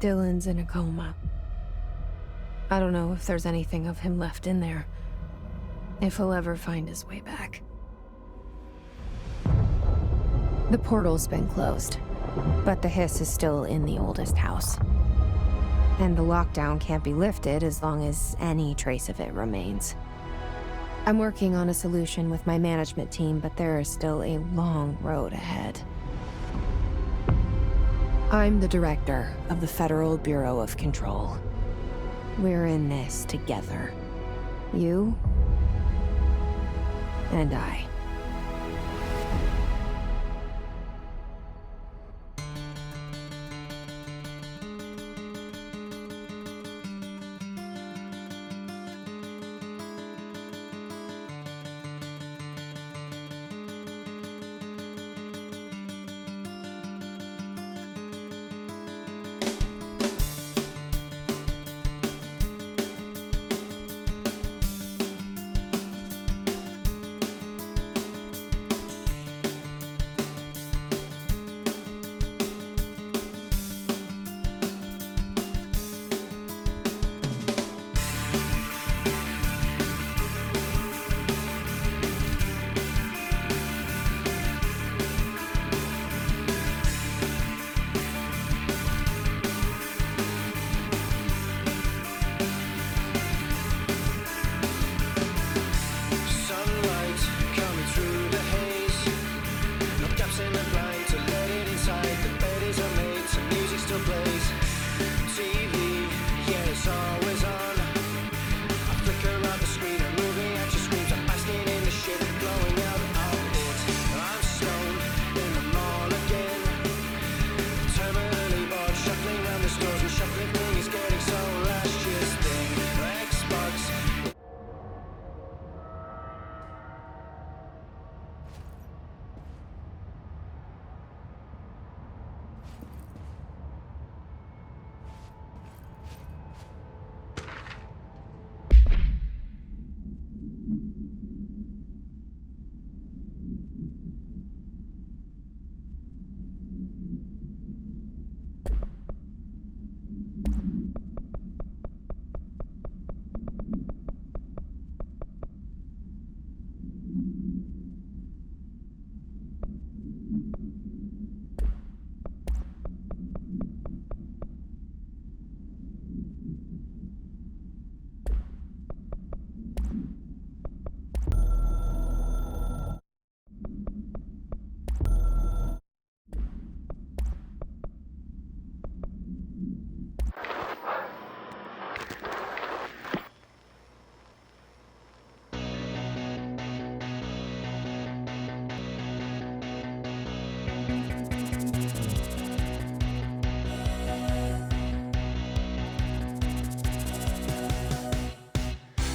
Dylan's in a coma. I don't know if there's anything of him left in there. If he'll ever find his way back. The portal's been closed, but the hiss is still in the oldest house. And the lockdown can't be lifted as long as any trace of it remains. I'm working on a solution with my management team, but there is still a long road ahead. I'm the director of the Federal Bureau of Control. We're in this together. You and I.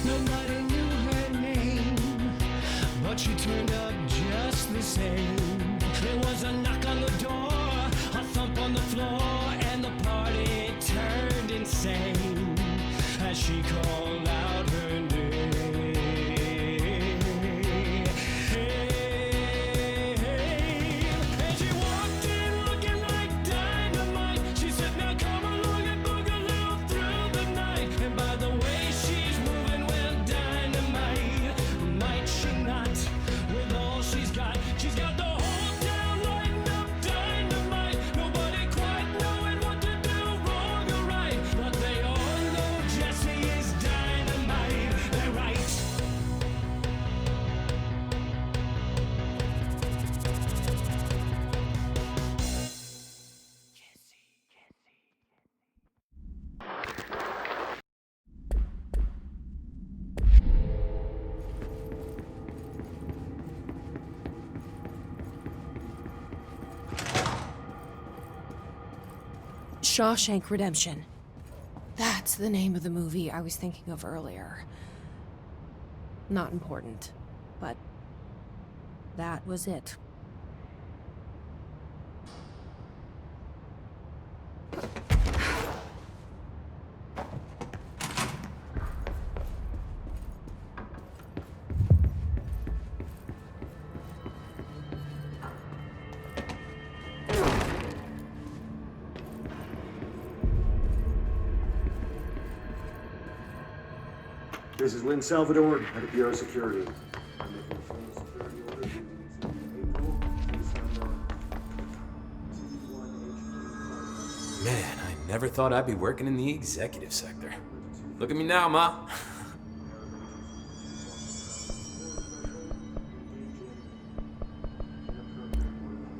Nobody knew her name, but she turned up just the same. There was a knock on the door, a thump on the floor, and the party turned insane as she called out her name. And she walked in looking like dynamite. She said, "Now come along and boogaloo through the night." And by the way she's moving, well, dynamite, might she not? With all she's got the whole town lighting up dynamite. Nobody quite knowing what to do, wrong or right, but they all know Jessie is dynamite. They're right. Shawshank Redemption. That's the name of the movie I was thinking of earlier. Not important, but that was it. This is Lynn Salvador at the Bureau of Security. I'm making a formal security order due to April. Please sign T1HQ. Man, I never thought I'd be working in the executive sector. Look at me now, Ma.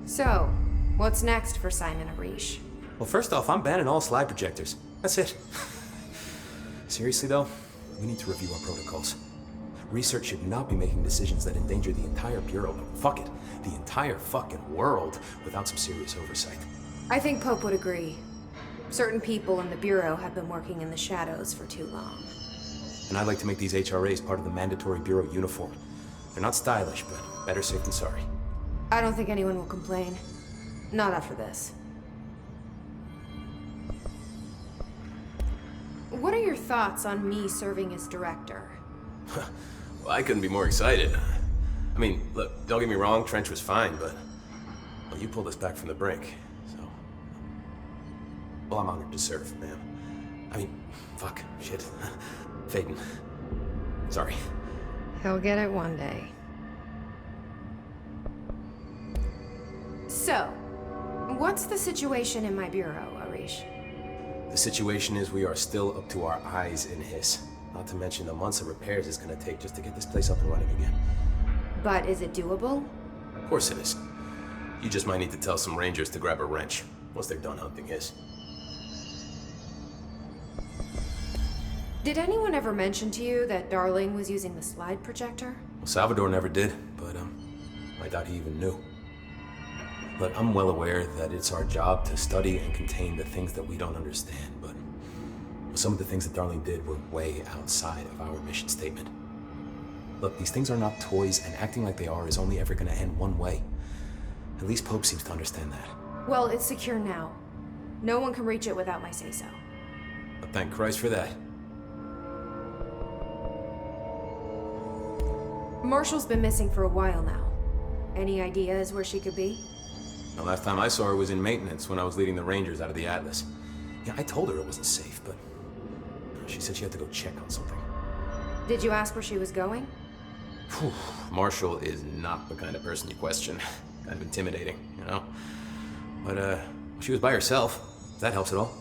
So, what's next for Simon Arish? Well, first off, I'm banning all slide projectors. That's it. Seriously, though, we need to review our protocols. Research should not be making decisions that endanger the entire Bureau, fuck it, the entire fucking world, without some serious oversight. I think Pope would agree. Certain people in the Bureau have been working in the shadows for too long. And I'd like to make these HRAs part of the mandatory Bureau uniform. They're not stylish, but better safe than sorry. I don't think anyone will complain. Not after this. What are your thoughts on me serving as director? Well, I couldn't be more excited. I mean, look, don't get me wrong, Trench was fine, but well, you pulled us back from the brink, so... Well, I'm honored to serve, ma'am. I mean, fuck, shit. Phaeton. Sorry. He'll get it one day. So, what's the situation in my bureau, Arish? The situation is we are still up to our eyes in Hiss. Not to mention the months of repairs it's gonna take just to get this place up and running again. But is it doable? Of course it is. You just might need to tell some rangers to grab a wrench once they're done hunting Hiss. Did anyone ever mention to you that Darling was using the slide projector? Well, Salvador never did, but I doubt he even knew. Look, I'm well aware that it's our job to study and contain the things that we don't understand, but some of the things that Darling did were way outside of our mission statement. Look, these things are not toys, and acting like they are is only ever gonna end one way. At least Pope seems to understand that. Well, it's secure now. No one can reach it without my say-so. But thank Christ for that. Marshall's been missing for a while now. Any ideas where she could be? The last time I saw her was in maintenance when I was leading the Rangers out of the Atlas. Yeah, I told her it wasn't safe, but she said she had to go check on something. Did you ask where she was going? Whew. Marshall is not the kind of person you question. Kind of intimidating, you know? But, she was by herself. If that helps at all.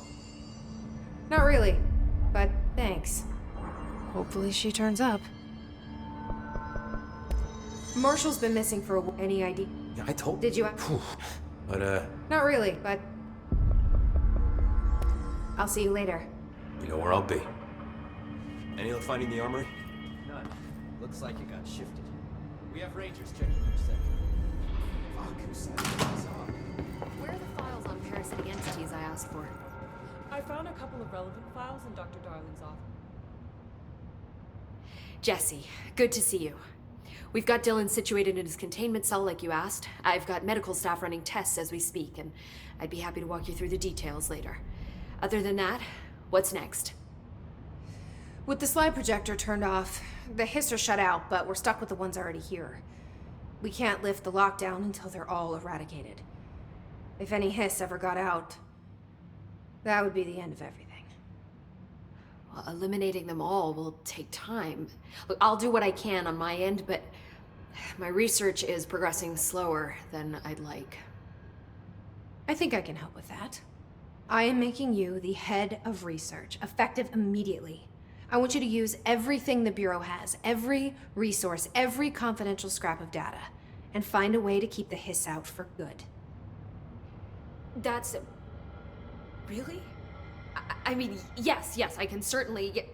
Not really, but thanks. Hopefully she turns up. Marshall's been missing for a while. Any idea? Yeah, I told... Did you... Whew. But, Not really, but... I'll see you later. you know where I'll be. Any luck finding the armory? None. Looks like it got shifted. We have rangers checking each second. Fuck, who set this up? Where are the files on parasitic entities I asked for? I found a couple of relevant files in Dr. Darling's office. Jesse, good to see you. We've got Dylan situated in his containment cell like you asked. I've got medical staff running tests as we speak, and I'd be happy to walk you through the details later. Other than that, what's next? With the slide projector turned off, the Hiss are shut out, but we're stuck with the ones already here. We can't lift the lockdown until they're all eradicated. If any Hiss ever got out, that would be the end of everything. Well, eliminating them all will take time. Look, I'll do what I can on my end, but my research is progressing slower than I'd like. I think I can help with that. I am making you the head of research, effective immediately. I want you to use everything the Bureau has, every resource, every confidential scrap of data, and find a way to keep the Hiss out for good. That's... really? I mean, yes, I can certainly...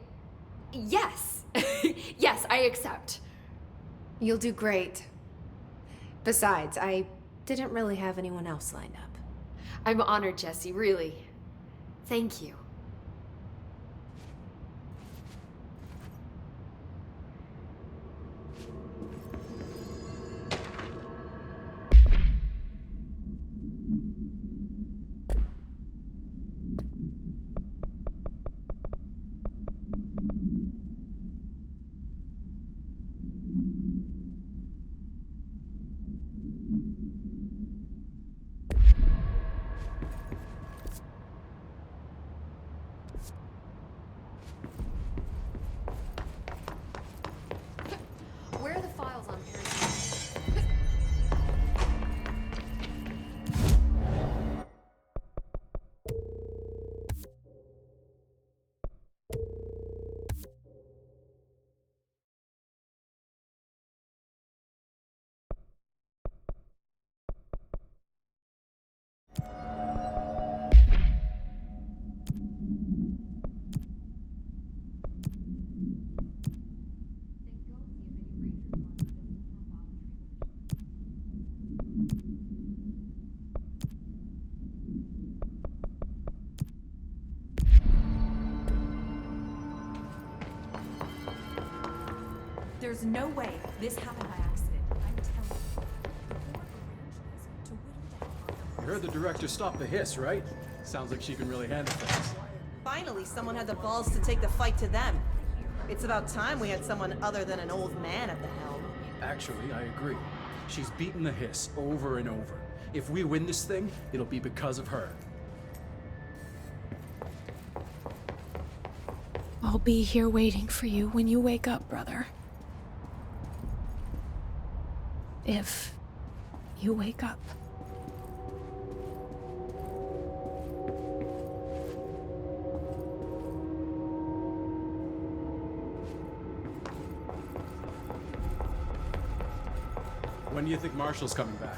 Yes! Yes, I accept. You'll do great. Besides, I didn't really have anyone else lined up. I'm honored, Jesse, really. Thank you. There's no way this happened by accident. I'm telling you. The board arranged this to whittle down our You heard the director stop the hiss, right? Sounds like she can really handle things. Finally, someone had the balls to take the fight to them. It's about time we had someone other than an old man at the helm. Actually, I agree. She's beaten the hiss over and over. If we win this thing, it'll be because of her. I'll be here waiting for you when you wake up, brother. If you wake up. When do you think Marshall's coming back?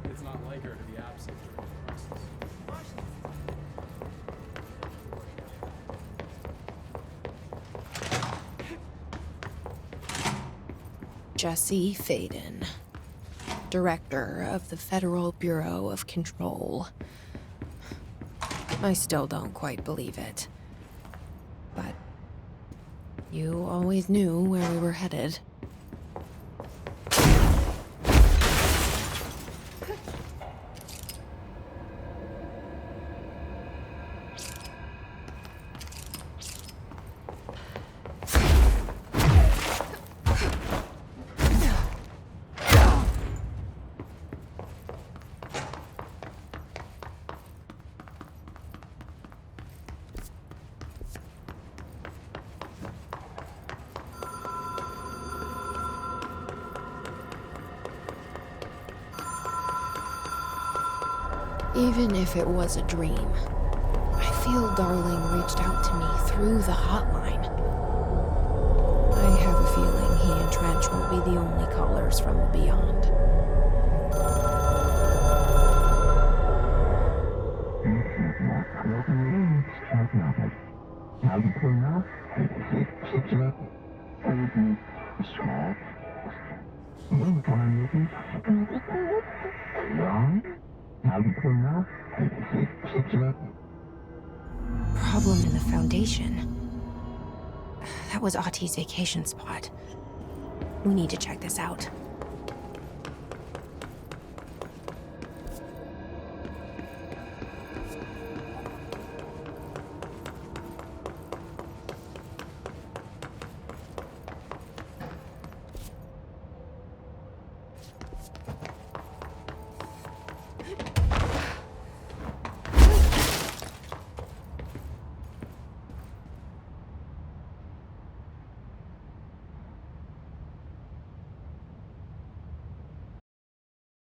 It's not like her to be absent during the crisis. Jesse Faden, Director of the Federal Bureau of Control. I still don't quite believe it. But you always knew where we were headed. Even if it was a dream, I feel Darling reached out to me through the hotline. I have a feeling he and Trench won't be the only callers from the beyond. Problem in the Foundation. That was Auti's vacation spot. We need to check this out.